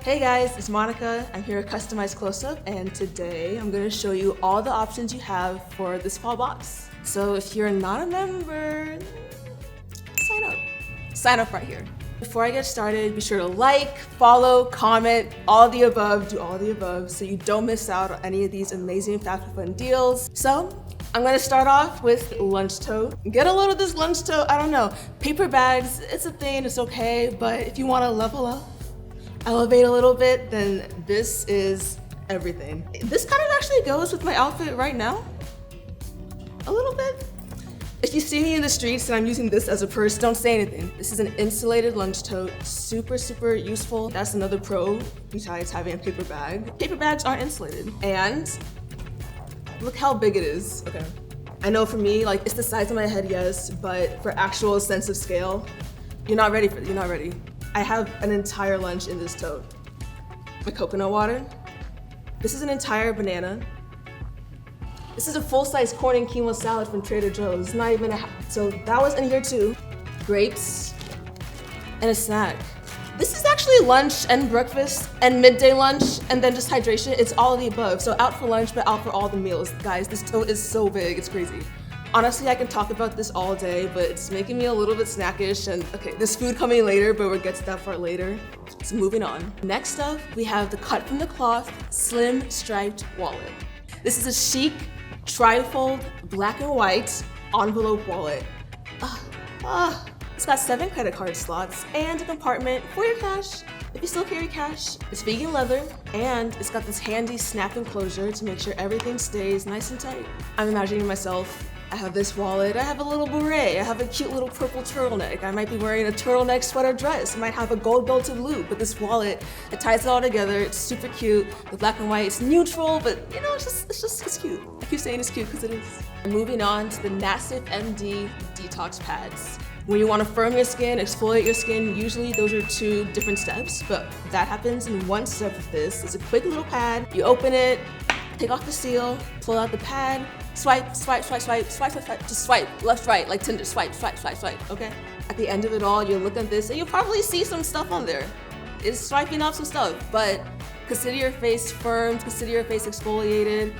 Hey guys, it's Monica. I'm here at Customize Close-Up, and today I'm going to show you all the options you have for this fall box. So if you're not a member, sign up. Sign up right here. Before I get started, be sure to like, follow, comment, all the above, do all the above so you don't miss out on any of these amazing FabFitFun deals. So I'm gonna start off with lunch tote. Get a load of this lunch tote, I don't know. Paper bags, it's a thing, it's okay, but if you wanna level up, elevate a little bit, then this is everything. This kind of actually goes with my outfit right now, a little bit. If you see me in the streets and I'm using this as a purse, don't say anything. This is an insulated lunch tote, super, super useful. That's another pro besides having a paper bag. Paper bags aren't insulated. And look how big it is, okay. I know for me, like it's the size of my head, yes, but for actual sense of scale, you're not ready for it, you're not ready. I have an entire lunch in this tote. My coconut water. This is an entire banana. This is a full-size corn and quinoa salad from Trader Joe's. Not even a half. So that was in here too. Grapes and a snack. This is actually lunch and breakfast and midday lunch and then just hydration. It's all of the above. So out for lunch, but out for all the meals. Guys, this tote is so big, it's crazy. Honestly, I can talk about this all day, but it's making me a little bit snackish. And okay, there's food coming later, but we'll get to that part later. So moving on. Next up, we have the cut from the Kloth slim striped wallet. This is a chic, trifold, black and white envelope wallet. It's got 7 credit card slots and a compartment for your cash, if you still carry cash. It's vegan leather, and it's got this handy snap enclosure to make sure everything stays nice and tight. I'm imagining myself, I have this wallet, I have a little beret, I have a cute little purple turtleneck, I might be wearing a turtleneck sweater dress, I might have a gold belted loop, but this wallet, it ties it all together, it's super cute. The black and white, it's neutral, but you know, it's cute. I keep saying it's cute because it is. Moving on to the NassifMD Detox pads. When you want to firm your skin, exfoliate your skin, usually those are 2 different steps, but that happens in 1 step with this. It's a quick little pad, you open it, take off the seal, pull out the pad, swipe, swipe, swipe, swipe, swipe, swipe, swipe, just swipe, left, right, like Tinder, swipe, swipe, swipe, swipe, okay? At the end of it all, you'll look at this and you'll probably see some stuff on there. It's swiping off some stuff, but consider your face firmed, consider your face exfoliated.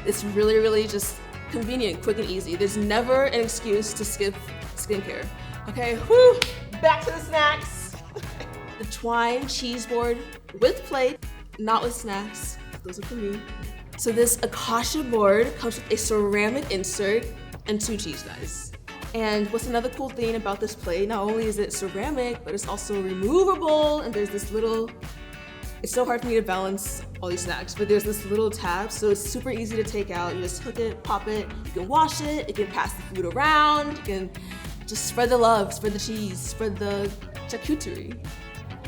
It's really, really just convenient, quick and easy. There's never an excuse to skip skincare. Okay, whew, back to the snacks. The Twine cheese board with plate, not with snacks. Those are for me. So this Akasha board comes with a ceramic insert and 2 cheese knives. And what's another cool thing about this plate, not only is it ceramic, but it's also removable, and there's this little, it's so hard for me to balance all these snacks, but there's this little tab, so it's super easy to take out. You just hook it, pop it, you can wash it, you can pass the food around, you can just spread the love, spread the cheese, spread the charcuterie.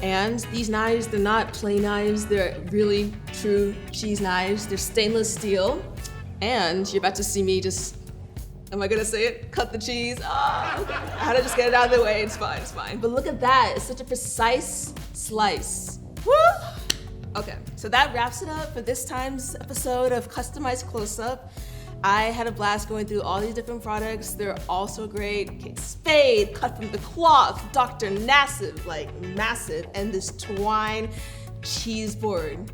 And these knives, they're not plain knives, they're really true cheese knives. They're stainless steel. And you're about to see me just, am I gonna say it? Cut the cheese. Oh, okay. I had to just get it out of the way, it's fine, it's fine. But look at that, it's such a precise slice. Woo! Okay, so that wraps it up for this time's episode of Customized Close-Up. I had a blast going through all these different products. They're all so great. Okay, Spade, cut from the Kloth, Dr. Nassif, like massive, and this Twine cheese board.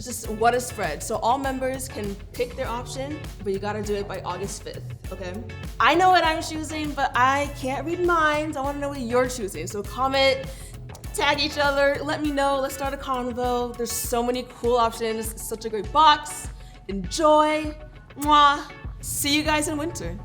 Just what a spread. So all members can pick their option, but you gotta do it by August 5th, okay? I know what I'm choosing, but I can't read minds. I wanna know what you're choosing. So comment, tag each other, let me know, let's start a convo. There's so many cool options. It's such a great box. Enjoy. Mwah. See you guys in winter.